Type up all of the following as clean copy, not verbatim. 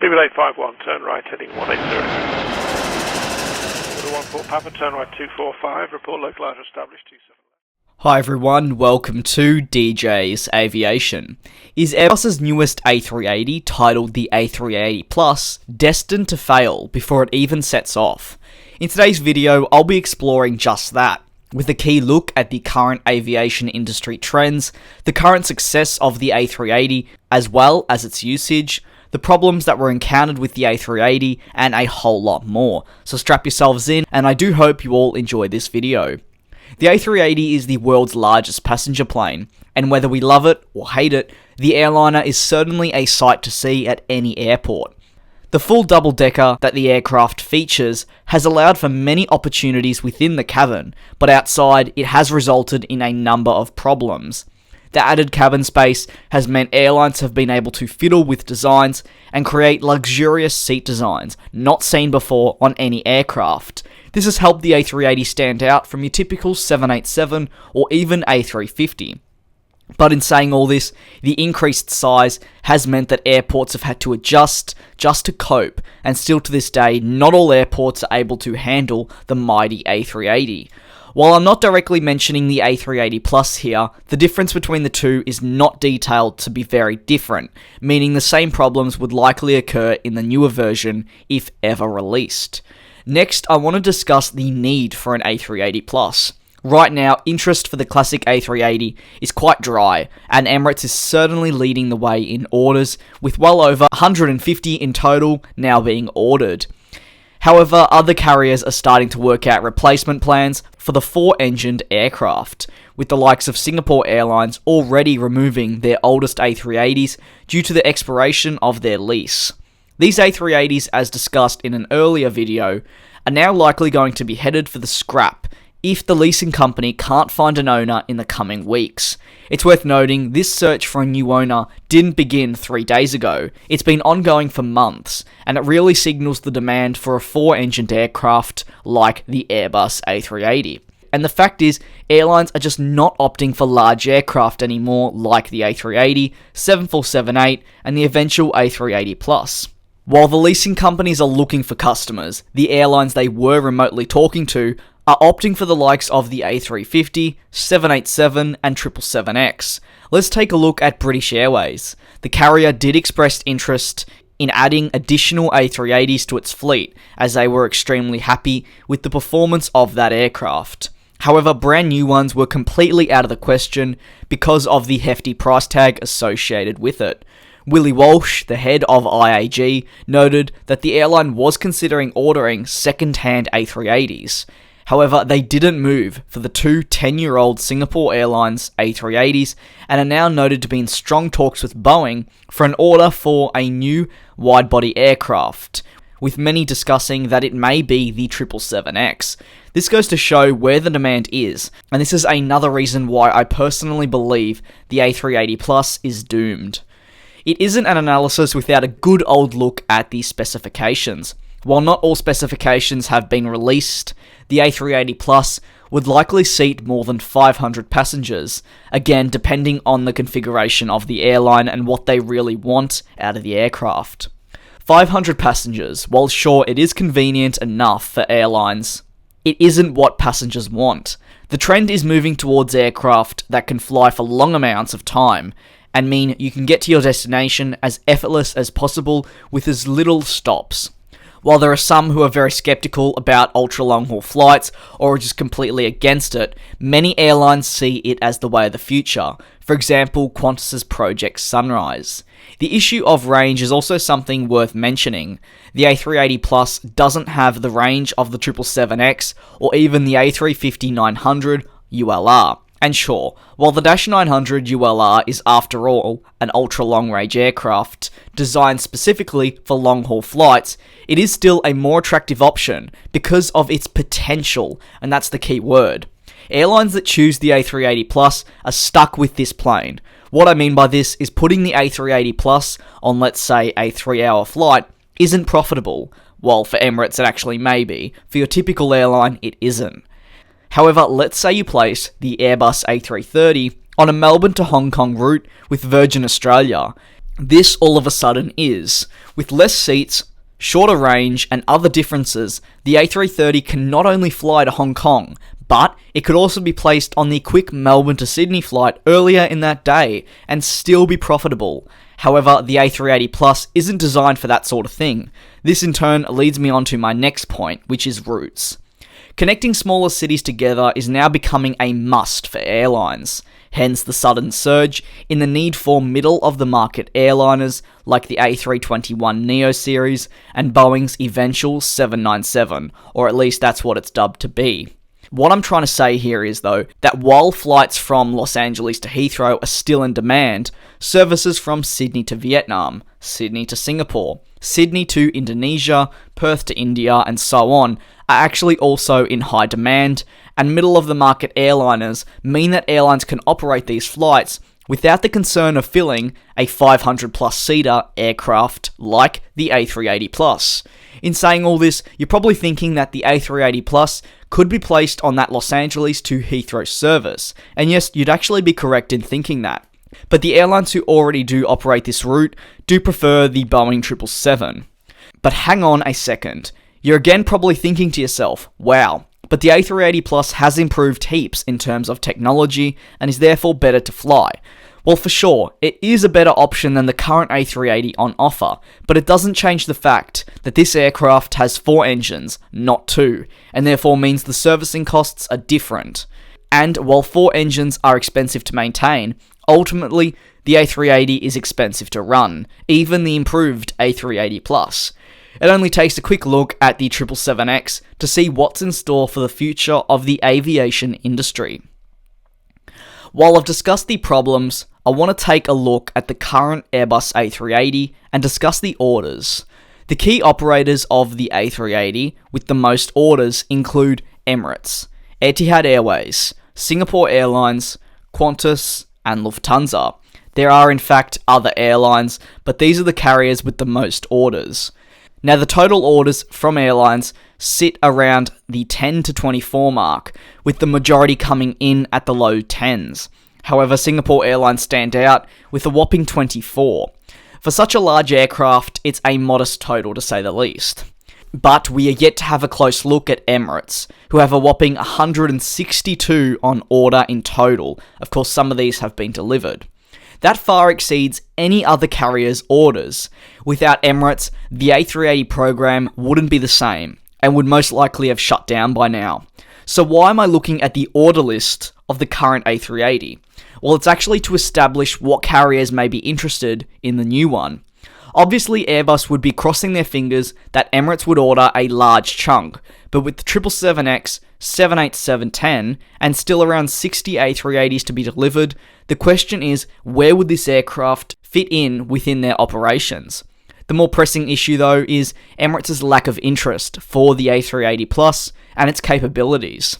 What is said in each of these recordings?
Speedbird 851, turn right heading 180. Order 14 Papa, turn right 245, report localizer established 27. Hi everyone, welcome to DJ's Aviation. Is Airbus's newest A380, titled the A380plus, destined to fail before it even sets off? In today's video, I'll be exploring just that, with a key look at the current aviation industry trends, the current success of the A380, as well as its usage, the problems that were encountered with the A380, and a whole lot more. So strap yourselves in, and I do hope you all enjoy this video. The A380 is the world's largest passenger plane, and whether we love it or hate it, the airliner is certainly a sight to see at any airport. The full double-decker that the aircraft features has allowed for many opportunities within the cabin, but outside it has resulted in a number of problems. The added cabin space has meant airlines have been able to fiddle with designs and create luxurious seat designs not seen before on any aircraft. This has helped the A380 stand out from your typical 787 or even A350. But in saying all this, the increased size has meant that airports have had to adjust just to cope, and still to this day, not all airports are able to handle the mighty A380. While I'm not directly mentioning the A380 Plus here, the difference between the two is not detailed to be very different, meaning the same problems would likely occur in the newer version if ever released. Next, I want to discuss the need for an A380 Plus. Right now, interest for the classic A380 is quite dry, and Emirates is certainly leading the way in orders, with well over 150 in total now being ordered. However, other carriers are starting to work out replacement plans for the four-engined aircraft, with the likes of Singapore Airlines already removing their oldest A380s due to the expiration of their lease. These A380s, as discussed in an earlier video, are now likely going to be headed for the scrap if the leasing company can't find an owner in the coming weeks. It's worth noting, this search for a new owner didn't begin 3 days ago. It's been ongoing for months, and it really signals the demand for a four-engined aircraft like the Airbus A380. And the fact is, airlines are just not opting for large aircraft anymore like the A380, 747-8, and the eventual A380 Plus. While the leasing companies are looking for customers, the airlines they were remotely talking to are opting for the likes of the A350, 787, and 777X. Let's take a look at British Airways. The carrier did express interest in adding additional A380s to its fleet, as they were extremely happy with the performance of that aircraft. However, brand new ones were completely out of the question because of the hefty price tag associated with it. Willie Walsh, the head of IAG, noted that the airline was considering ordering second-hand A380s. However, they didn't move for the two 10-year-old Singapore Airlines A380s and are now noted to be in strong talks with Boeing for an order for a new wide-body aircraft, with many discussing that it may be the 777X. This goes to show where the demand is, and this is another reason why I personally believe the A380 Plus is doomed. It isn't an analysis without a good old look at the specifications. While not all specifications have been released, the A380 Plus would likely seat more than 500 passengers, again depending on the configuration of the airline and what they really want out of the aircraft. 500 passengers, while sure it is convenient enough for airlines, it isn't what passengers want. The trend is moving towards aircraft that can fly for long amounts of time, and mean you can get to your destination as effortless as possible with as little stops. While there are some who are very skeptical about ultra-long-haul flights or are just completely against it, many airlines see it as the way of the future. For example, Qantas's Project Sunrise. The issue of range is also something worth mentioning. The A380 Plus doesn't have the range of the 777X or even the A350-900 ULR. And sure, while the Dash 900 ULR is after all an ultra-long-range aircraft designed specifically for long-haul flights, it is still a more attractive option because of its potential, and that's the key word. Airlines that choose the A380 Plus are stuck with this plane. What I mean by this is putting the A380 Plus on, let's say, a 3-hour flight isn't profitable, while for Emirates it actually may be. For your typical airline, it isn't. However, let's say you place the Airbus A330 on a Melbourne to Hong Kong route with Virgin Australia. This all of a sudden is. With less seats, shorter range, and other differences, the A330 can not only fly to Hong Kong, but it could also be placed on the quick Melbourne to Sydney flight earlier in that day and still be profitable. However, the A380 Plus isn't designed for that sort of thing. This in turn leads me on to my next point, which is routes. Connecting smaller cities together is now becoming a must for airlines. Hence the sudden surge in the need for middle-of-the-market airliners like the A321neo series and Boeing's eventual 797, or at least that's what it's dubbed to be. What I'm trying to say here is, though, that while flights from Los Angeles to Heathrow are still in demand, services from Sydney to Vietnam, Sydney to Singapore, Sydney to Indonesia, Perth to India, and so on, are actually also in high demand, and middle-of-the-market airliners mean that airlines can operate these flights without the concern of filling a 500-plus seater aircraft like the A380 Plus. In saying all this, you're probably thinking that the A380 Plus could be placed on that Los Angeles to Heathrow service, and yes, you'd actually be correct in thinking that. But the airlines who already do operate this route do prefer the Boeing 777. But hang on a second. You're again probably thinking to yourself, wow, but the A380 Plus has improved heaps in terms of technology and is therefore better to fly. Well, for sure, it is a better option than the current A380 on offer, but it doesn't change the fact that this aircraft has 4 engines, not 2, and therefore means the servicing costs are different. And while 4 engines are expensive to maintain, ultimately, the A380 is expensive to run, even the improved A380 Plus. It only takes a quick look at the 777X to see what's in store for the future of the aviation industry. While I've discussed the problems, I want to take a look at the current Airbus A380 and discuss the orders. The key operators of the A380 with the most orders include Emirates, Etihad Airways, Singapore Airlines, Qantas, and Lufthansa. There are in fact other airlines, but these are the carriers with the most orders. Now the total orders from airlines sit around the 10 to 24 mark, with the majority coming in at the low 10s. However, Singapore Airlines stand out with a whopping 24. For such a large aircraft, it's a modest total to say the least. But we are yet to have a close look at Emirates, who have a whopping 162 on order in total. Of course, some of these have been delivered. That far exceeds any other carrier's orders. Without Emirates, the A380 program wouldn't be the same, and would most likely have shut down by now. So why am I looking at the order list of the current A380? Well, it's actually to establish what carriers may be interested in the new one. Obviously, Airbus would be crossing their fingers that Emirates would order a large chunk, but with the 777X, 787-10, and still around 60 A380s to be delivered, the question is, where would this aircraft fit in within their operations? The more pressing issue, though, is Emirates' lack of interest for the A380 Plus and its capabilities.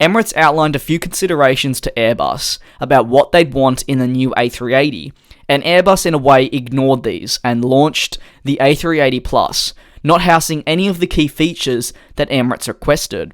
Emirates outlined a few considerations to Airbus about what they'd want in the new A380, and Airbus in a way ignored these and launched the A380 Plus, not housing any of the key features that Emirates requested.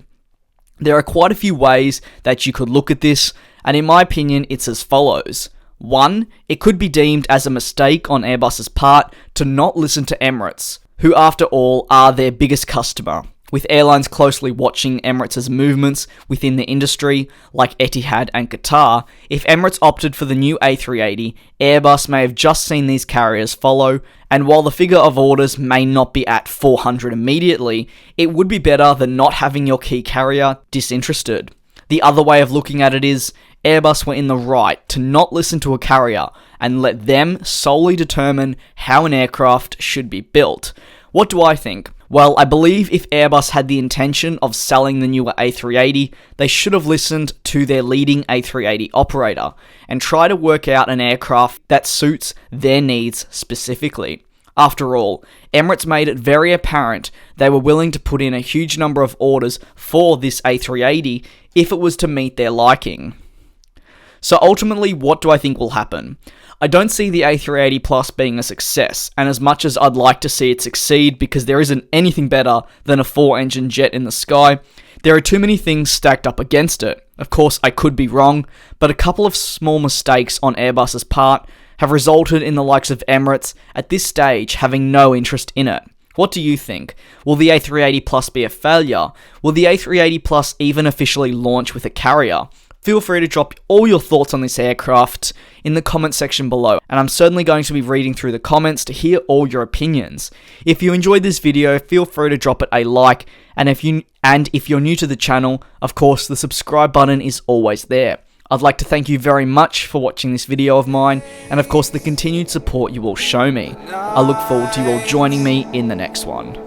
There are quite a few ways that you could look at this, and in my opinion it's as follows. 1. It could be deemed as a mistake on Airbus's part to not listen to Emirates, who after all are their biggest customer, with airlines closely watching Emirates' movements within the industry, like Etihad and Qatar. If Emirates opted for the new A380, Airbus may have just seen these carriers follow, and while the figure of orders may not be at 400 immediately, it would be better than not having your key carrier disinterested. The other way of looking at it is, Airbus were in the right to not listen to a carrier and let them solely determine how an aircraft should be built. What do I think? Well, I believe if Airbus had the intention of selling the newer A380, they should have listened to their leading A380 operator and try to work out an aircraft that suits their needs specifically. After all, Emirates made it very apparent they were willing to put in a huge number of orders for this A380 if it was to meet their liking. So ultimately, what do I think will happen? I don't see the A380 Plus being a success, and as much as I'd like to see it succeed because there isn't anything better than a 4-engine jet in the sky, there are too many things stacked up against it. Of course, I could be wrong, but a couple of small mistakes on Airbus's part have resulted in the likes of Emirates at this stage having no interest in it. What do you think? Will the A380 Plus be a failure? Will the A380 Plus even officially launch with a carrier? Feel free to drop all your thoughts on this aircraft in the comment section below, and I'm certainly going to be reading through the comments to hear all your opinions. If you enjoyed this video, feel free to drop it a like, and if you're new to the channel, of course the subscribe button is always there. I'd like to thank you very much for watching this video of mine, and of course the continued support you all show me. I look forward to you all joining me in the next one.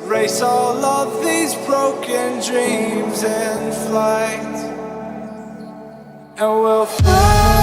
Race all of these broken dreams in flight, and we'll fly.